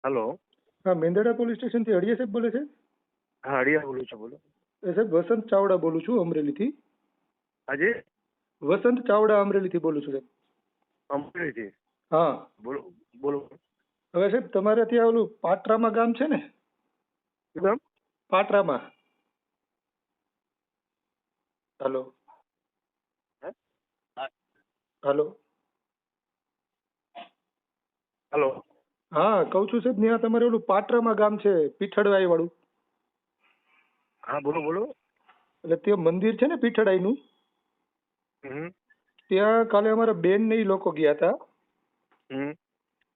Hello. હા, Mendarda police સ્ટેશનથી અડિયા સાહેબ બોલે છે? હા, હરિયા બોલું છું, બોલો. સાહેબ વસંત ચાવડા બોલું છું અમરેલીથી. હાજી. વસંત ચાવડા અમરેલીથી બોલું છું સાહેબ. અમરેલીથી. હા. બોલો બોલો. હવે સાહેબ તમારે ત્યાં ઓલું પાટરામાં ગામ છે ને? શું નામ? પાટરામાં. હલો. હે? હલો. હલો. હા, કહું છું સાહેબ ત્યાં તમારે ઓલું પાટરામાં ગામ છે પીઠળવાઈ વાળું. હા, બોલો બોલો. એટલે ત્યાં મંદિર છે ને પીઠળાઈનું, હમ ત્યાં કાલે અમારા બેન ને ઈ લોકો ગયા હતા હમ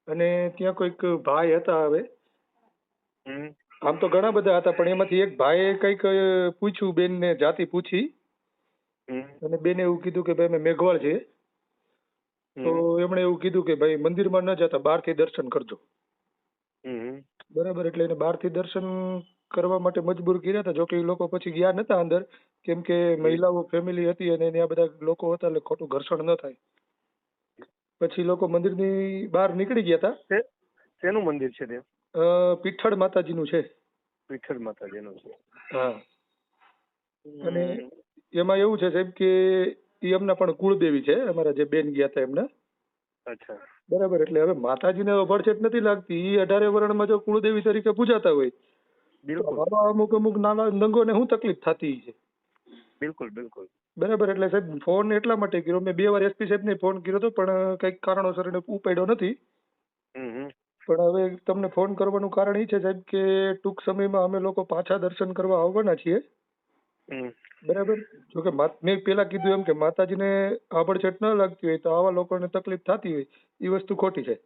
અને ત્યાં કોઈક ભાઈ હતા. હવે હમ આમ તો ઘણા બધા હતા પણ એમાંથી એક ભાઈએ કંઈક પૂછ્યું, બેનને જાતિ પૂછી હમ અને બેને એવું કીધું કે ભાઈ અમે મેઘવાળ છીએ. તો હમ એમણે એવું કીધું કે ભાઈ મંદિરમાં ન જતા બહારથી દર્શન કરજો. હમ બરાબર, એટલે એને બહારથી દર્શન કરવા માટે મજબૂર કર્યા હતા. જોકે એ લોકો પછી ગયા નતા અંદર, કેમ કે મહિલાઓ ફેમિલી હતી અને ત્યાં બધા લોકો હતા એટલે ખોટું ઘર્ષણ ન થાય. પછી લોકો મંદિરની બહાર નીકળી ગયા હતા. શેનું મંદિર છે તે? પીઠળ માતાજીનું છે. વિઠ્ઠલ માતાજીનું છે. હા. અને હમ. એમાં એવું છે સાહેબ કે એ એમના પણ કુળદેવી છે, અમારા જે બેન ગયા હતા એમના. અચ્છા. બરાબર, એટલે હવે માતાજીને અભડછેટ નથી લાગતી. એ 18 વર્ણમાં જો કુળદેવી તરીકે પૂજાતા હોય તો બિલકુલ આવા અમુક અમુક નાના નંગોને શું તકલીફ થતી છે? બિલકુલ બિલકુલ. બરાબર, એટલે સાહેબ ફોન એટલા માટે કર્યો. મેં 2 વાર એસપી સાહેબને ફોન કર્યો હતો પણ કંઈક કારણોસર એને ઉપાડ્યો નથી. હમ પણ હવે તમને ફોન કરવાનું કારણ એ છે સાહેબ કે ટૂંક સમયમાં અમે લોકો પાછા દર્શન કરવા આવવાના છીએ. હમ બરાબર, જોકે મેં પેલા કીધું એમ કે માતાજીને આભડછેટ ન લાગતી હોય તો આવા લોકોને તકલીફ થતી હોય એ વસ્તુ ખોટી છે.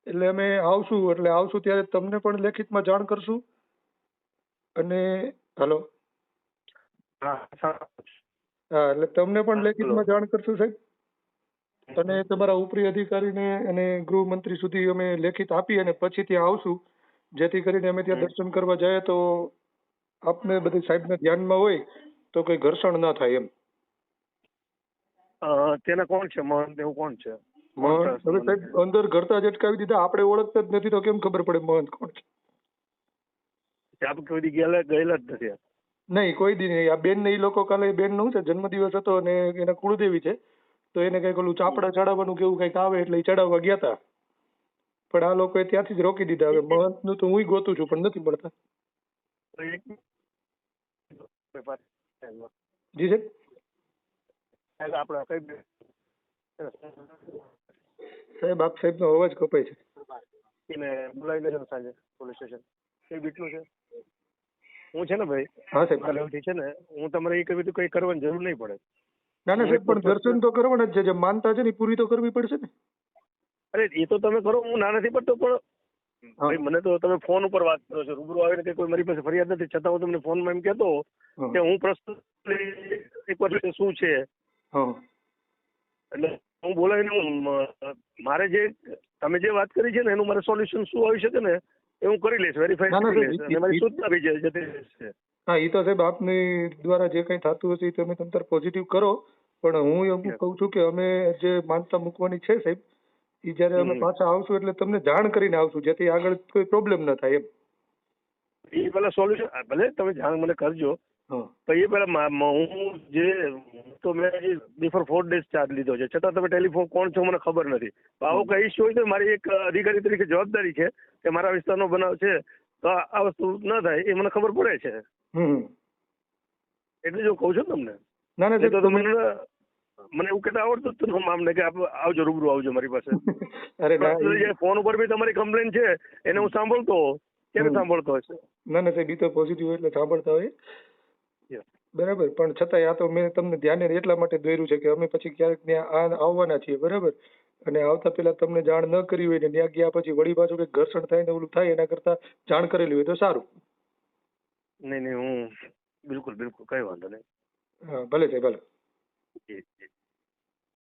એટલે અમે આવશું ત્યારે તમને પણ લેખિતમાં જાણ કરશું. અને હલો. હા. હા, એટલે તમને પણ હલો. લેખિતમાં જાણ કરશું સાહેબ. અને તમારા ઉપરી અધિકારીને અને ગૃહમંત્રી સુધી અમે લેખિત આપી અને પછી ત્યાં આવશું, જેથી કરીને અમે ત્યાં દર્શન કરવા જઈએ તો આપને બધી સાહેબને ધ્યાનમાં હોય તો કોઈ ઘર્ષણ ના થાય એમ. તેના કોણ છે મહંત? એવું કોણ છે? કોણ મહંત ટ્રસ્ટ હવે મને? સાહેબ અંદર ઘરતા જ અટકાવી દીધા. આપણે ઓળખતા જ નથી તો કેમ ખબર પડે મહંત કોણ છે? આપ કોઈ દી ગયેલા જ નથી? નહીં, કોઈ દી નહીં. આ બેન ને એ લોકો કાલે બેન નું છે જન્મદિવસ હતો અને એના કુળદેવી છે તો એને કંઈક ઓલું ચાપડા ચડાવવાનું કેવું કંઈક આવે એટલે એ ચડાવવા ગયા હતા. પણ આ લોકોએ ત્યાંથી જ રોકી દીધા. હવે મહંત નું તો હું ગોતું છું પણ નથી મળતા. જી સાહેબ. આપણે કઈ સાહેબ આપ સાહેબનો અવાજ કપાય છે. એને બોલાવી લેજો સાંજે પોલીસ સ્ટેશન. એ બીટલું છે. હું છે ને ભાઈ, હા સાહેબ. કાલેથી છે ને હું તમારે એ કઈ કઈ કરવાની જરૂર નહીં પડે. ના ના સાહેબ, પણ દર્શન તો કરવાના જ છે. જે માનતા છે ને એ પૂરી તો કરવી પડશે ને. અરે એ તો તમે કરો, હું ના નથી પડતો, પણ ભાઈ મને તો તમે ફોન ઉપર વાત કરો છો. રૂબરૂ આવીને કઈ કોઈ મારી પાસે ફરિયાદ નથી, છતાં હું તમને ફોનમાં એમ કહેતો કે હું પ્રશ્ન એકવાર શું છે એટલે હું બોલાવીને મારે જે તમે જે વાત કરી છે ને એનું મારે સોલ્યુશન શું આવી શકે ને એ હું કરી લઈશ, વેરીફાઈ કરી લઈશ અને મારી સૂચના બી જતી રહેશે. હા, એ તો સાહેબ આપની દ્વારા જે કંઈ થતું હશે એ તમે તમ તાર પોઝિટિવ કરો, પણ હું એમ કહું છું કે અમે જે માનતા મૂકવાની છે સાહેબ, એ જ્યારે અમે પાછા આવશું એટલે તમને જાણ કરીને આવશું, જેથી આગળ કોઈ પ્રોબ્લેમ ન થાય એમ. એ પેલા સોલ્યુશન ભલે તમે જાણ મને કરજો, પણ એ પેલા હું જે તો મેં બિફોર 4 days ચાર્જ લીધો છે, છતાં તમે ટેલિફોન કોણ છો મને ખબર નથી. આવો કઈ ઇસ્યુ હોય તો મારી એક અધિકારી તરીકે જવાબદારી છે કે મારા વિસ્તારનો બનાવ છે તો આ વસ્તુ ન થાય એ મને ખબર પડે છે. એટલે જો કહું છું તમને. ના ના તો મને એવું કહેતા આવડતું જ આમને કે આવજો, રૂબરૂ આવજો મારી પાસે. અરે ફોન ઉપર બી તમારી કમ્પ્લેન છે એને હું સાંભળતો ક્યારે સાંભળતો હશે? ના ના સાહેબ, એ તો પોઝિટિવ એટલે સાંભળતા હોય બરાબર, પણ છતાંય આ તો મેં તમને ધ્યાને એટલા માટે દોર્યું છે કે અમે પછી ક્યારેક ત્યાં આવવાના છીએ બરાબર, અને આવતા પહેલા તમને જાણ ન કરી હોય ને ત્યાં ગયા પછી વળી પાછું કંઈક ઘર્ષણ થાય ને ઓલું થાય એના કરતા જાણ કરેલી હોય તો સારું. નહીં હું બિલકુલ કઈ વાંધો નહીં. હા ભલે સાહેબ, ભલે. જી જી.